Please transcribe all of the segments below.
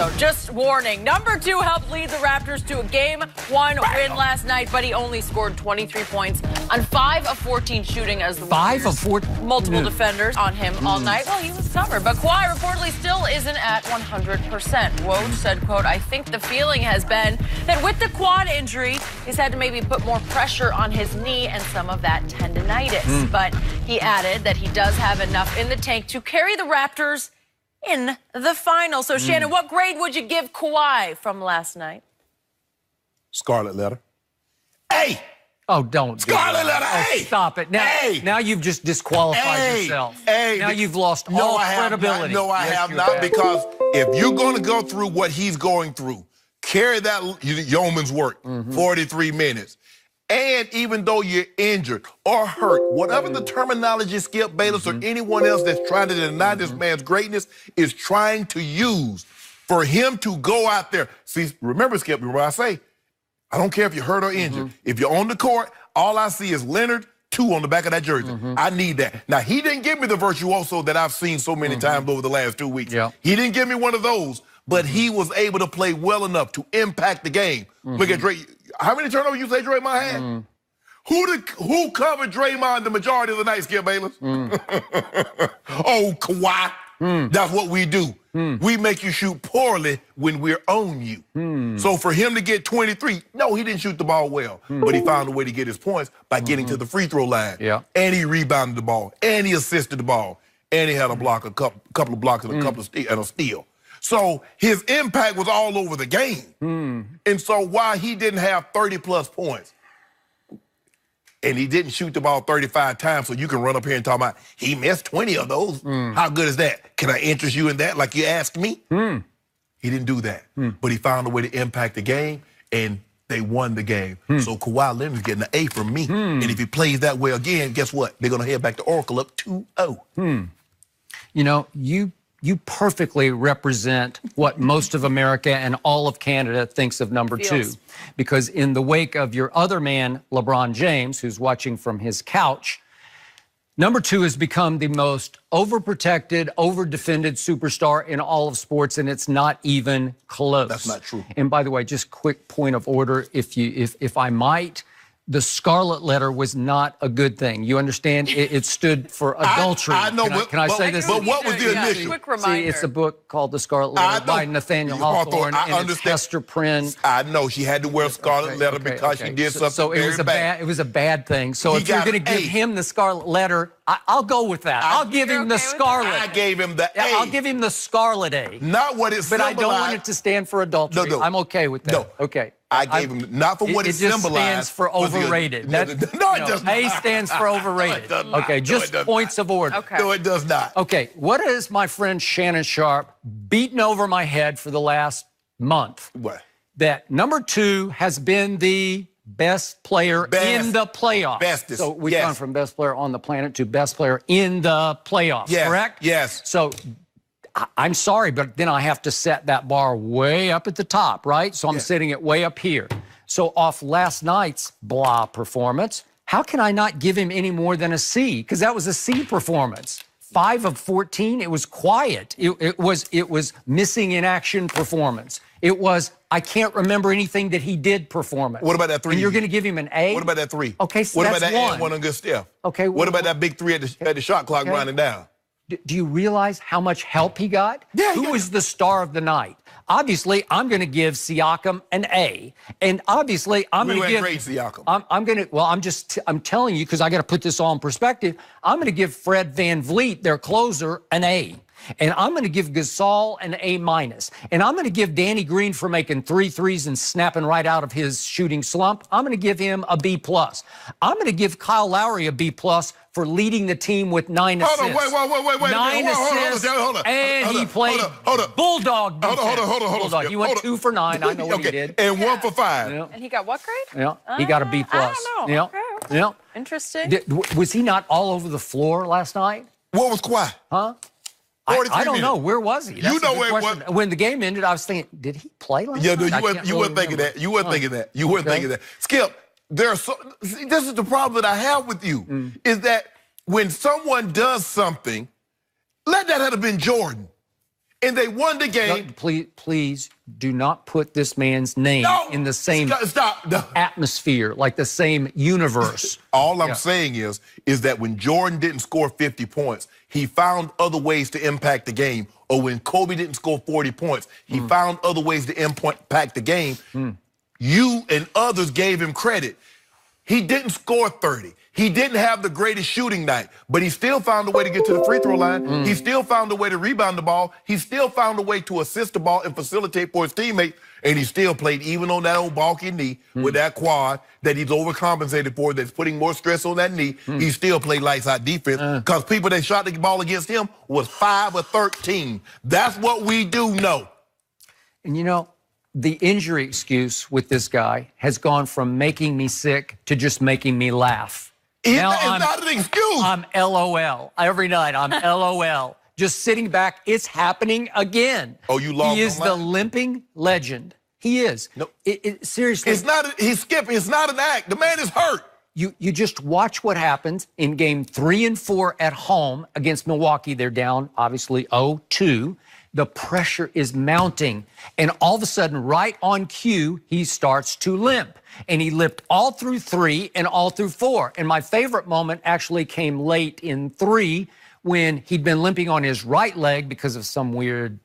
coat. Just warning, number 2 helped lead the Raptors to a Game 1 win last night, but he only scored 23 points on 5 of 14 shooting as the 5 of 14? Multiple defenders on him all night. Well, he was summer, but Kawhi reportedly still isn't at 100%. Woj said, quote, I think the feeling has been that with the quad injury, he's had to maybe put more pressure on his knee and some of that tendinitis. But he added that he does have enough in the tank to carry the Raptors in the final. So, Shannon, what grade would you give Kawhi from last night? Scarlet letter. Hey! Oh, don't. Scarlet letter. Oh, stop it. Now you've just disqualified yourself. Now you've lost all credibility. No, I have not, because if you're going to go through what he's going through, carry that yeoman's work, 43 minutes. And even though you're injured or hurt, whatever the terminology Skip Bayless or anyone else that's trying to deny this man's greatness is trying to use for him to go out there. See, remember, Skip, remember I say, I don't care if you're hurt or injured. If you're on the court, all I see is Leonard, 2 on the back of that jersey. I need that. Now, he didn't give me the virtuoso that I've seen so many times over the last 2 weeks. He didn't give me one of those, but he was able to play well enough to impact the game. Look at Dre. How many turnovers you say Draymond had? Who covered Draymond the majority of the night, Skip Bayless? Oh, Kawhi. That's what we do. We make you shoot poorly when we're on you. So for him to get 23, no, he didn't shoot the ball well, but he found a way to get his points by getting to the free throw line. And he rebounded the ball, and he assisted the ball, and he had a block, a couple of blocks, and a steal. So his impact was all over the game. And so while he didn't have 30-plus points, and he didn't shoot the ball 35 times, so you can run up here and talk about he missed 20 of those. How good is that? Can I interest you in that like you asked me? He didn't do that. But he found a way to impact the game, and they won the game. So Kawhi Leonard's getting an A from me. And if he plays that way again, guess what? They're going to head back to Oracle up 2-0. You know, you perfectly represent what most of America and all of Canada thinks of number 2. Because in the wake of your other man, LeBron James, who's watching from his couch, number 2 has become the most overprotected, overdefended superstar in all of sports, and it's not even close. That's not true. And by the way, just quick point of order, if I might, the scarlet letter was not a good thing. You understand? It stood for adultery. I know. Can I say this? But what was the initial? Quick reminder. See, it's a book called The Scarlet Letter by Nathaniel Hawthorne, and it's Hester Prynne. I know. She had to wear a scarlet letter because she did something very bad. It was a bad thing. So if you're going to give him the scarlet letter, I'll go with that. I'll give him the scarlet. I gave him the A. I'll give him the scarlet A. Not what it symbolized. But I don't want it to stand for adultery. No. I'm okay with that. No. Okay. I gave him, not for what it symbolized. It just stands for overrated. No, it does not. A stands for overrated. No, it does not. Okay, just points of order. No, it does not. Okay, what is my friend Shannon Sharp beaten over my head for the last month? What? That number 2 has been the best player in the playoffs. Bestest. So we've gone from best player on the planet to best player in the playoffs, correct? Yes. So I'm sorry, but then I have to set that bar way up at the top, right? So I'm sitting it way up here. So off last night's blah performance, how can I not give him any more than a C? Because that was a C performance. 5 of 14, it was quiet. It was missing in action performance. It was, I can't remember anything that he did performance. What about that 3? And you're going to give him an A? What about that 3? Okay, so what that's about that one. one on good stuff? Okay. What about that big 3 at the shot clock running down? Do you realize how much help he got? Who was the star of the night? Obviously, I'm going to give Siakam an A, and obviously, I'm going to give. Great Siakam. I'm going to. Well, I'm telling you because I got to put this all in perspective. I'm going to give Fred VanVleet, their closer, an A. And I'm going to give Gasol an A-. And I'm going to give Danny Green for making 3 threes and snapping right out of his shooting slump. I'm going to give him a B+. I'm going to give Kyle Lowry a B+ for leading the team with 9 assists. Hold on, wait. 9 assists, hold on. and he played bulldog defense. Hold on. Bulldog. He went 2 for 9. I know what he did. And 1 for 5. And he got what grade? Yeah, he got a B+. I don't know. Yeah. Okay. Interesting. Was he not all over the floor last night? What was Kawhi? Huh? I don't know. Where was he? That's you know where it was. When the game ended, I was thinking, did he play last night? No, you weren't thinking that. You weren't thinking that. You weren't thinking that. Skip, this is the problem that I have with you, is that when someone does something, let that have been Jordan. and they won the game. No, please do not put this man's name in the same atmosphere, like the same universe. All I'm saying is that when Jordan didn't score 50 points, he found other ways to impact the game. Or when Kobe didn't score 40 points, he found other ways to impact the game. You and others gave him credit. He didn't score 30. He didn't have the greatest shooting night, but he still found a way to get to the free throw line. He still found a way to rebound the ball. He still found a way to assist the ball and facilitate for his teammates. And he still played, even on that old bulky knee with that quad that he's overcompensated for, that's putting more stress on that knee. He still played lights out defense because people that shot the ball against him was 5 or 13. That's what we do know. And you know, the injury excuse with this guy has gone from making me sick to just making me laugh. It's not an excuse. I'm LOL. Every night, I'm LOL. Just sitting back, it's happening again. Oh, you lost. He is the limping legend. He is. No, seriously. It's not. He's skipping. It's not an act. The man is hurt. You just watch what happens in game 3 and 4 at home against Milwaukee. They're down, obviously, 0-2. The pressure is mounting. And all of a sudden, right on cue, he starts to limp. And he limped all through 3 and all through 4. And my favorite moment actually came late in 3 when he'd been limping on his right leg because of some weird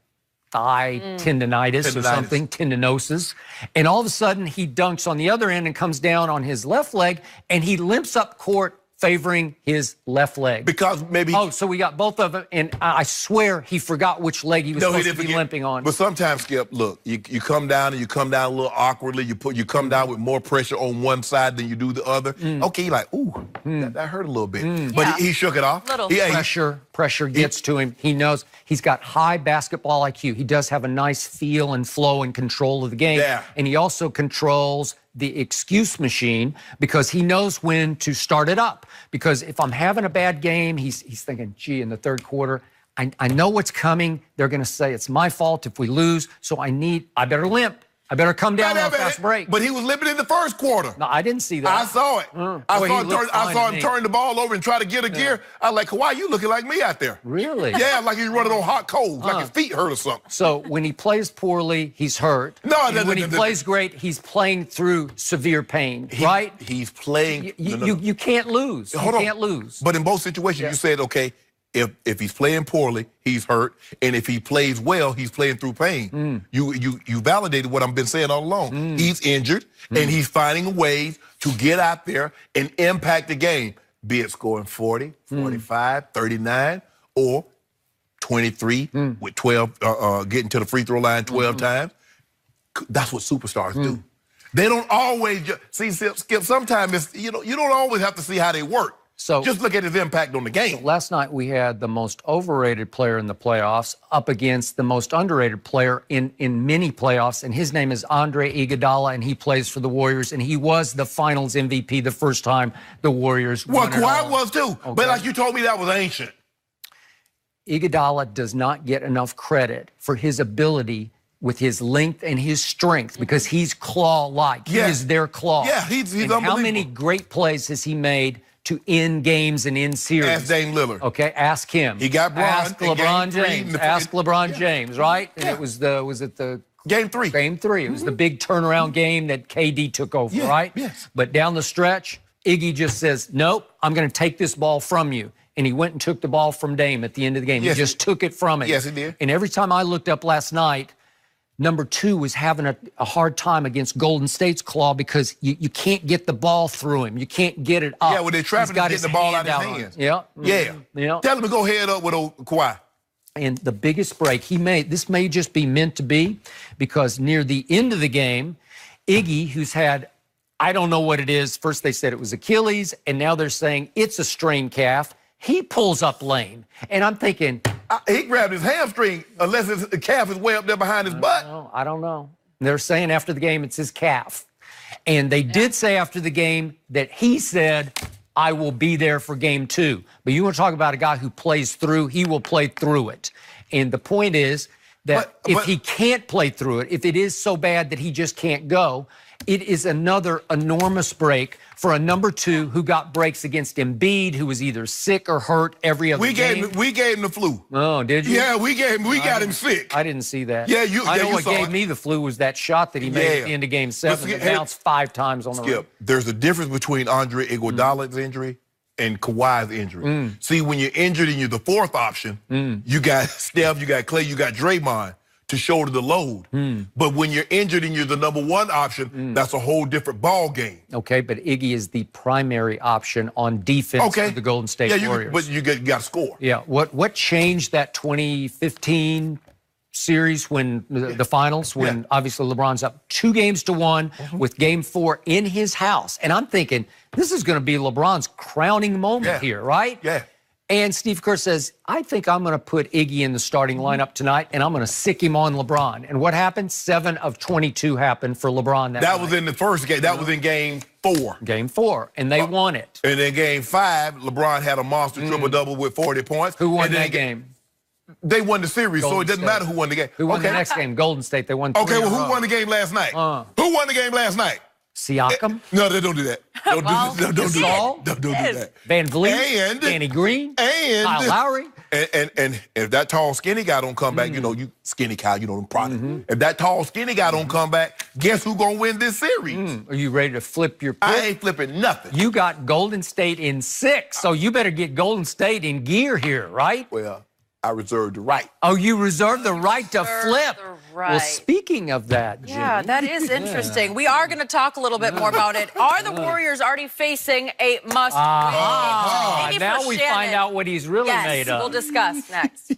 thigh tendonitis or something, tendinosis. And all of a sudden, he dunks on the other end and comes down on his left leg, and he limps up court favoring his left leg. Because maybe... Oh, so we got both of them, and I swear he forgot which leg he was supposed to be limping on. But sometimes, Skip, look, you come down and you come down a little awkwardly. You come down with more pressure on one side than you do the other. Okay, you're like, ooh, that hurt a little bit. But he shook it off. Pressure gets to him. He knows he's got high basketball IQ. He does have a nice feel and flow and control of the game. Yeah. And he also controls the excuse machine because he knows when to start it up. Because if I'm having a bad game, he's thinking, gee, in the third quarter, I know what's coming. They're going to say it's my fault if we lose, so I better limp. I better come down on a fast break. But he was limping in the first quarter. No, I didn't see that. I saw it. I saw him turn the ball over and try to get a gear. I was like, Kawhi, you looking like me out there. Really? Yeah, like he's running on hot coals, like his feet hurt or something. So when he plays poorly, he's hurt. When he plays great, he's playing through severe pain, right? He's playing. You can't lose. You can't lose. But in both situations, you said, okay, if he's playing poorly, he's hurt, and if he plays well, he's playing through pain. You validated what I've been saying all along. He's injured, and he's finding ways to get out there and impact the game, be it scoring 40, 45, 39, or 23 with 12, getting to the free throw line 12 times. That's what superstars do. They don't always see, Skip. Sometimes you don't always have to see how they work. So just look at his impact on the game. So last night we had the most overrated player in the playoffs up against the most underrated player in many playoffs, and his name is Andre Iguodala, and he plays for the Warriors, and he was the Finals MVP the first time the Warriors won. Well, Kawhi was too, but like you told me, that was ancient. Iguodala does not get enough credit for his ability with his length and his strength because he's claw-like. He is their claw. Yeah, he's unbelievable. How many great plays has he made to end games and end series? Ask Dame Lillard. Okay, ask him. He got bronze. Ask LeBron James. Ask LeBron James, right? And it was the Game 3. Game 3. It was the big turnaround game that KD took over, right? Yes. But down the stretch, Iggy just says, nope, I'm going to take this ball from you. And he went and took the ball from Dame at the end of the game. He just took it from him. Yes, he did. And every time I looked up last night, number 2 was having a hard time against Golden State's claw because you can't get the ball through him. You can't get it up. Yeah, well, they're trapping to get the ball out of his hands. Yeah. Yeah. Tell him to go head up with old Kawhi. And the biggest break he made, this may just be meant to be, because near the end of the game, Iggy, who's had, I don't know what it is. First they said it was Achilles, and now they're saying it's a strained calf. He pulls up lame. And I'm thinking, he grabbed his hamstring, unless his calf is way up there behind his butt. I don't know. They're saying after the game it's his calf. And they did say after the game that he said, I will be there for game 2. But you want to talk about a guy who plays through, he will play through it. And the point is that if he can't play through it, if it is so bad that he just can't go, it is another enormous break for a number 2 who got breaks against Embiid, who was either sick or hurt every other game. We gave him the flu. Oh, did you? Yeah, we got him sick. I didn't see that. Yeah, I know what saw gave it. me the flu was that shot that he made at the end of Game 7. It bounced 5 times on the rim. There's a difference between Andre Iguodala's injury and Kawhi's injury. See, when you're injured and you're the 4th option, you got Steph, you got Clay, you got Draymond to shoulder the load. But when you're injured and you're the number 1 option, that's a whole different ball game. Okay, but Iggy is the primary option on defense for the Golden State Warriors. But you got to score. Yeah, what changed that 2015 series when the finals, when obviously LeBron's up 2 games to 1 with Game 4 in his house? And I'm thinking, this is going to be LeBron's crowning moment here, right? Yeah. And Steve Kerr says, I think I'm going to put Iggy in the starting lineup tonight, and I'm going to sick him on LeBron. And what happened? 7 of 22 happened for LeBron that night. was in the first game. That was in Game 4. Game 4, and they won it. And in Game 5, LeBron had a monster triple-double with 40 points. Who won that game? They won the series, so it doesn't matter who won the game. Who won the next game? Golden State. They won 3 Okay, well, in a who row. won the game last night? Who won the game last night? Siakam? No, they don't do that. Don't do Gasol? that. Don't do that. Van Vliet? And Danny Green? And Kyle Lowry? And if that tall, skinny guy don't come back, you know, you skinny Kyle, you know them product. If that tall, skinny guy don't come back, guess who gonna win this series? Are you ready to flip your pick? I ain't flipping nothing. You got Golden State in 6, so you better get Golden State in gear here, right? Well, I reserve the right. Oh, you reserve the right to flip. Well, speaking of that, Jimmy. Yeah, that is interesting. We are going to talk a little bit more about it. Are the Warriors already facing a must-win? Now we find out what he's really made of. We'll discuss next.